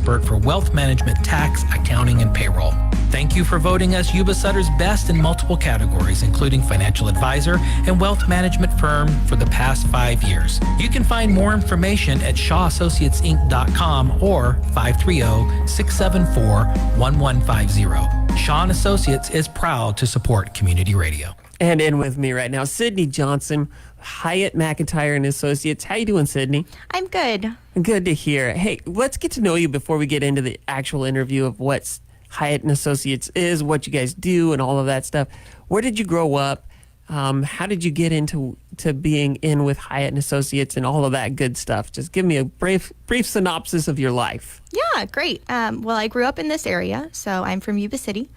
expert for wealth management, tax, accounting, and payroll. Thank you for voting us Yuba Sutter's best in multiple categories, including financial advisor and wealth management firm for the past 5 years. You can find more information at shawassociatesinc.com or 530-674-1150. Shaw & Associates is proud to support community radio. And in with me right now, Sydney Johnson, Hyatt Mcintire and Associates. How you doing, Sydney? I'm good. Good to hear. Hey, let's get to know you before we get into the actual interview of what Hyatt and Associates is, what you guys do, and all of that stuff. Where did you grow up? How did you get into being in with Hyatt and Associates and all of that good stuff? Just give me a brief synopsis of your life. Yeah, great. Well, I grew up in this area, so I'm from Yuba City.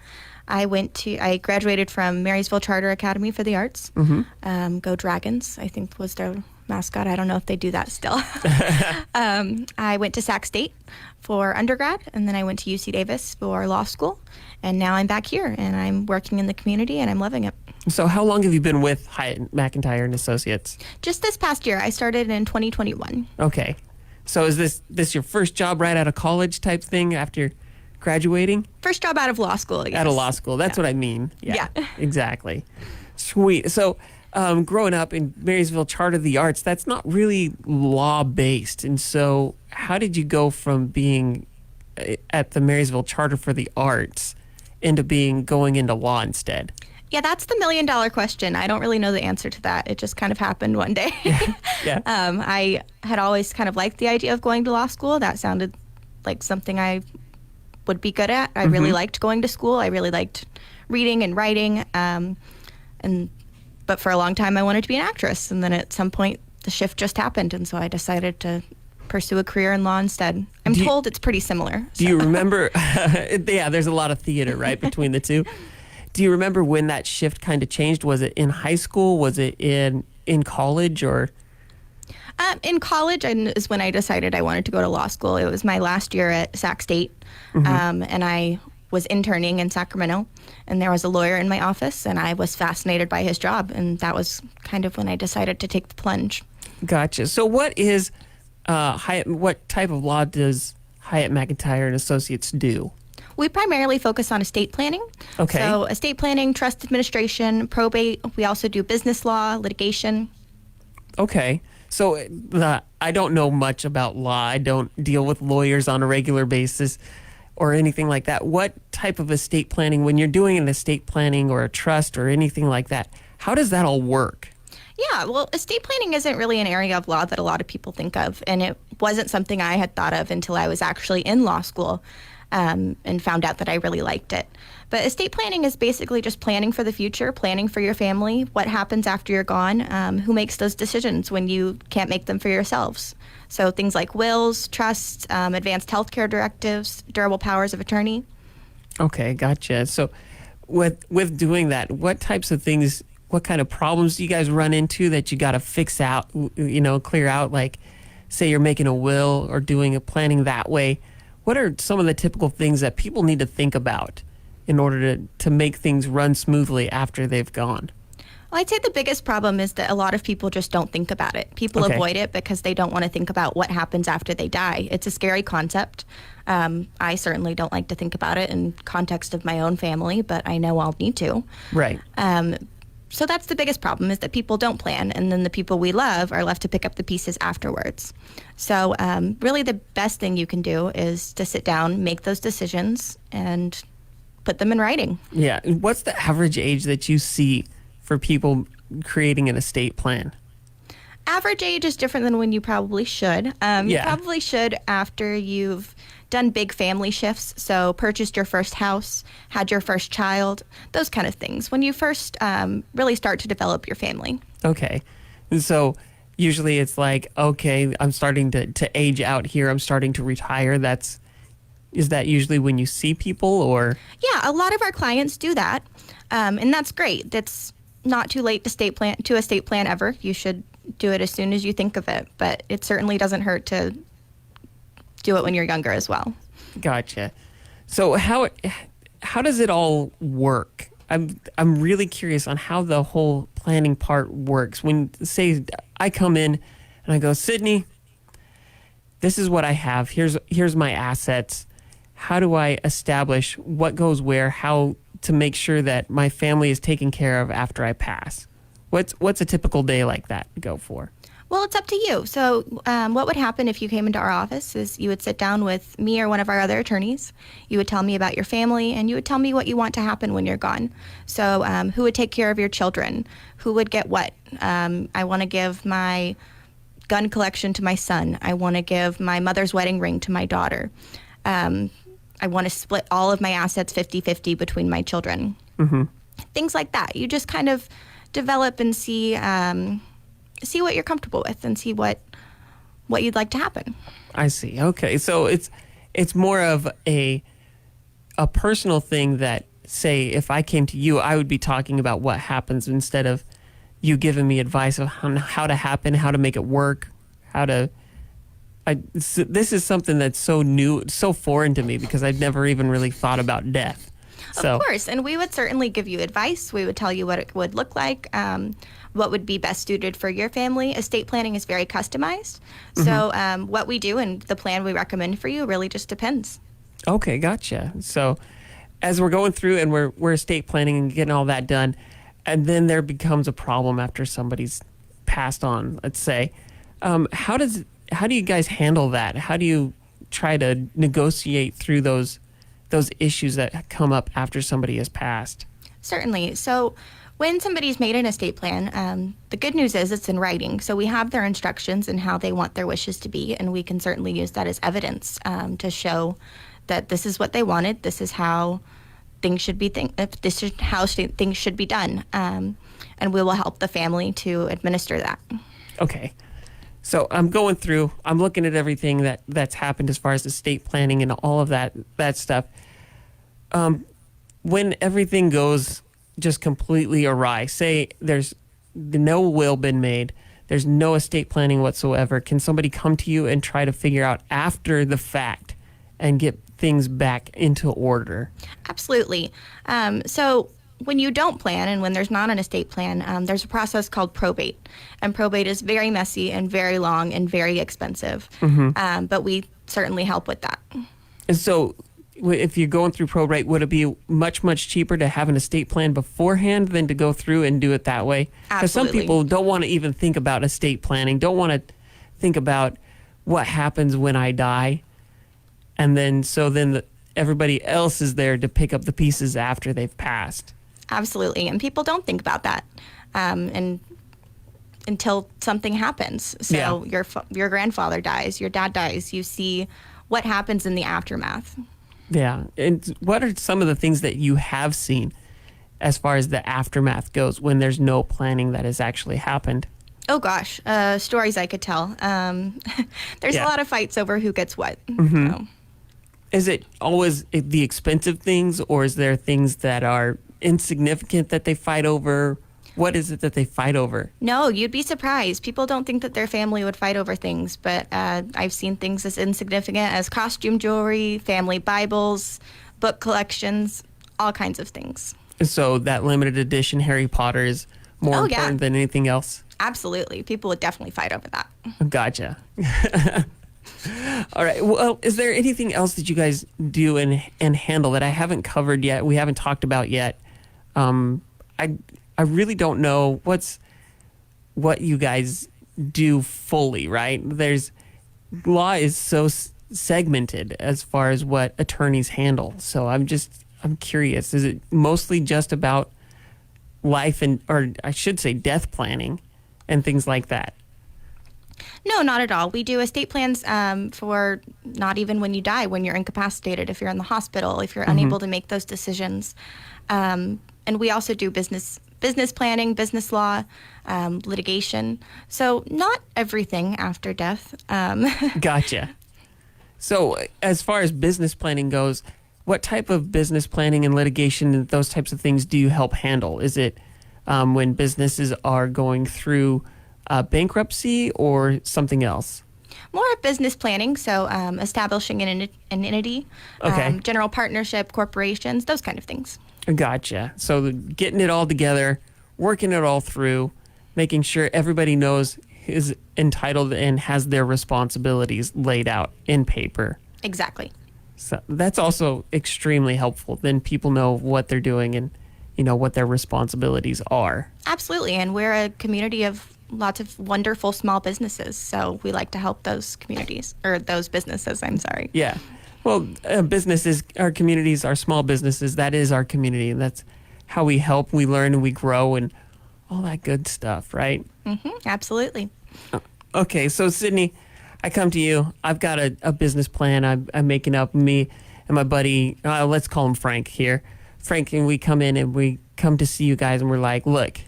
I graduated from Marysville Charter Academy for the Arts. Mm-hmm. Go Dragons, I think was their mascot. I don't know if they do that still. I went to Sac State for undergrad, and then I went to UC Davis for law school. And now I'm back here, and I'm working in the community, and I'm loving it. So how long have you been with Hyatt Mcintire and Associates? Just this past year. I started in 2021. Okay. So is this your first job right out of college type thing after graduating? First job out of law school, I guess. Out of law school. That's what I mean. Yeah. Exactly. Sweet. So growing up in Marysville Charter of the Arts, that's not really law-based. And so how did you go from being at the Marysville Charter for the Arts into going into law instead? Yeah, that's the million-dollar question. I don't really know the answer to that. It just kind of happened one day. Yeah. I had always kind of liked the idea of going to law school. That sounded like something I would be good at. I really liked going to school. I really liked reading and writing. But for a long time, I wanted to be an actress. And then at some point, the shift just happened. And so I decided to pursue a career in law instead. I'm told it's pretty similar. Do you remember? Yeah, there's a lot of theater, right, between the two. Do you remember when that shift kind of changed? Was it in high school? Was it in college or? In college is when I decided I wanted to go to law school. It was my last year at Sac State, and I was interning in Sacramento, and there was a lawyer in my office, and I was fascinated by his job, and that was kind of when I decided to take the plunge. Gotcha. So what is Hyatt? What type of law does Hyatt Mcintire and Associates do? We primarily focus on estate planning. Okay. So estate planning, trust administration, probate. We also do business law, litigation. Okay. So I don't know much about law. I don't deal with lawyers on a regular basis or anything like that. What type of estate planning, when you're doing an estate planning or a trust or anything like that, how does that all work? Yeah, well, estate planning isn't really an area of law that a lot of people think of, and it wasn't something I had thought of until I was actually in law school and found out that I really liked it. But estate planning is basically just planning for the future, planning for your family, what happens after you're gone, who makes those decisions when you can't make them for yourselves. So things like wills, trusts, advanced healthcare directives, durable powers of attorney. Okay, gotcha. So with doing that, what types of things, what kind of problems do you guys run into that you got to fix out, clear out? Like, say you're making a will or doing a planning that way. What are some of the typical things that people need to think about in order to make things run smoothly after they've gone? Well, I'd say the biggest problem is that a lot of people just don't think about it. People avoid it because they don't want to think about what happens after they die. It's a scary concept. I certainly don't like to think about it in context of my own family, but I know I'll need to. Right. So that's the biggest problem, is that people don't plan, and then the people we love are left to pick up the pieces afterwards. So really the best thing you can do is to sit down, make those decisions, and put them in writing. Yeah. What's the average age that you see for people creating an estate plan? Average age is different than when you probably should. You probably should after you've done big family shifts, so purchased your first house, had your first child, those kind of things, when you first really start to develop your family. Okay. So usually it's like, okay, I'm starting to age out here, I'm starting to retire. Is that usually when you see people, or? Yeah, a lot of our clients do that, and that's great. That's not too late to estate plan ever. You should do it as soon as you think of it, but it certainly doesn't hurt to do it when you're younger as well. Gotcha. So how does it all work? I'm really curious on how the whole planning part works. When, say, I come in and I go, Sydney, this is what I have. Here's my assets. How do I establish what goes where? How to make sure that my family is taken care of after I pass? What's a typical day like that go for? Well, it's up to you. So what would happen if you came into our office is you would sit down with me or one of our other attorneys. You would tell me about your family, and you would tell me what you want to happen when you're gone. So who would take care of your children? Who would get what? I want to give my gun collection to my son. I want to give my mother's wedding ring to my daughter. I want to split all of my assets 50-50 between my children. Mm-hmm. Things like that. You just kind of develop and see what you're comfortable with and see what you'd like to happen. I see. Okay. So it's more of a personal thing that, say, if I came to you, I would be talking about what happens instead of you giving me advice of how to happen, how to make it work, this is something that's so new, so foreign to me because I've never even really thought about death. So, of course, and we would certainly give you advice. We would tell you what it would look like, what would be best suited for your family. Estate planning is very customized. So what we do and the plan we recommend for you really just depends. Okay, gotcha. So as we're going through and we're estate planning and getting all that done, and then there becomes a problem after somebody's passed on, let's say, how do you guys handle that? How do you try to negotiate through those issues that come up after somebody has passed? Certainly. So when somebody's made an estate plan, the good news is it's in writing. So we have their instructions and how they want their wishes to be, and we can certainly use that as evidence to show that this is what they wanted, this is how things should be this is how things should be done, and we will help the family to administer that. Okay. So I'm going through, I'm looking at everything that's happened as far as estate planning and all of that stuff. When everything goes just completely awry, say there's no will been made, there's no estate planning whatsoever, can somebody come to you and try to figure out after the fact and get things back into order? Absolutely. So when you don't plan and when there's not an estate plan, there's a process called probate. And probate is very messy and very long and very expensive. But we certainly help with that. And so if you're going through probate, would it be much, much cheaper to have an estate plan beforehand than to go through and do it that way? Because some Absolutely. people don't want to even think about estate planning, don't want to think about what happens when I die. And then everybody else is there to pick up the pieces after they've passed. Absolutely. And people don't think about that and until something happens. So Yeah. your grandfather dies, your dad dies, you see what happens in the aftermath. Yeah. And what are some of the things that you have seen as far as the aftermath goes when there's no planning that has actually happened? Oh, gosh. Stories I could tell. There's Yeah. a lot of fights over who gets what. So. Is it always the expensive things, or is there things that are insignificant that they fight over? What is it that they fight over? No, you'd be surprised. People don't think that their family would fight over things, but I've seen things as insignificant as costume jewelry, family Bibles, book collections, all kinds of things. So that limited edition Harry Potter is more Oh, yeah. important than anything else? Absolutely. People would definitely fight over that. Gotcha. All right. Well, is there anything else that you guys do and handle that I haven't covered yet, we haven't talked about yet? I really don't know what you guys do fully, right? Law is so segmented as far as what attorneys handle. So I'm curious. Is it mostly just about life or I should say death planning and things like that? No, not at all. We do estate plans for not even when you die, when you're incapacitated, if you're in the hospital, if you're unable to make those decisions. And we also do business planning, business law, litigation. So not everything after death. Gotcha. So as far as business planning goes, what type of business planning and litigation and those types of things do you help handle? Is it when businesses are going through bankruptcy or something else? More of business planning, so establishing an entity, Okay. general partnership, corporations, those kind of things. Gotcha. So getting it all together, working it all through, making sure everybody knows is entitled and has their responsibilities laid out in paper. Exactly. So that's also extremely helpful. Then people know what they're doing and, what their responsibilities are. Absolutely. And we're a community of lots of wonderful small businesses. So we like to help those communities, or those businesses, I'm sorry. Yeah. Well, businesses, our communities, our small businesses, that is our community. And that's how we help, we learn, and we grow, and all that good stuff, right? Absolutely. Okay, so Sydney, I come to you. I've got a business plan I'm making up. Me and my buddy, let's call him Frank here. Frank, and we come in and we come to see you guys, and we're like, look,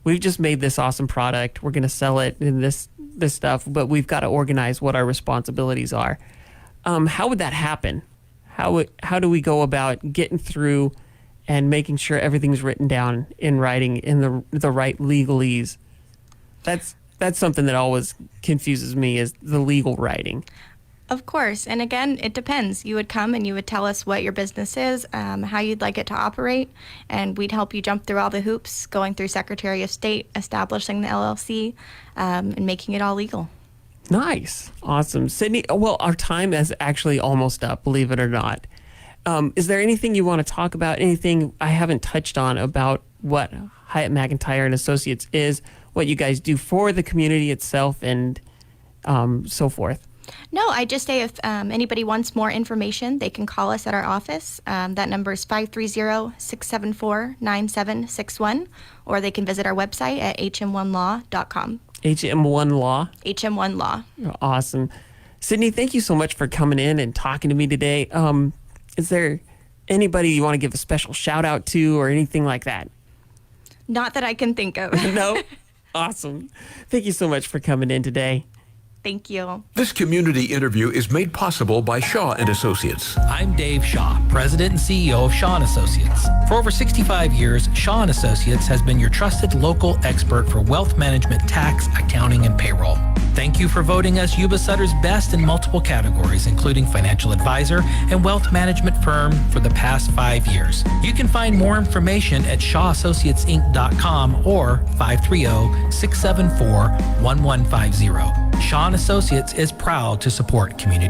we've just made this awesome product. We're going to sell it and this stuff, but we've got to organize what our responsibilities are. How would that happen? How do we go about getting through and making sure everything's written down in writing in the right legalese? That's something that always confuses me, is the legal writing. Of course. And again, it depends. You would come and you would tell us what your business is, how you'd like it to operate, and we'd help you jump through all the hoops, going through Secretary of State, establishing the LLC, and making it all legal. Nice. Awesome. Sydney, well, our time is actually almost up, believe it or not. Is there anything you want to talk about, anything I haven't touched on about what Hyatt Mcintire and Associates is, what you guys do for the community itself, and so forth? No, I just say if anybody wants more information, they can call us at our office. That number is 530-674-9761, or they can visit our website at hm1law.com. HM1 Law? HM1 Law. Awesome. Sydney, thank you so much for coming in and talking to me today. Is there anybody you want to give a special shout out to or anything like that? Not that I can think of. No? Awesome. Thank you so much for coming in today. Thank you. This community interview is made possible by Shaw and Associates. I'm Dave Shaw, President and CEO of Shaw & Associates. For over 65 years, Shaw & Associates has been your trusted local expert for wealth management, tax, accounting, and payroll. Thank you for voting us Yuba Sutter's best in multiple categories, including financial advisor and wealth management firm for the past 5 years. You can find more information at shawassociatesinc.com or 530-674-1150. Shaw & Associates is proud to support community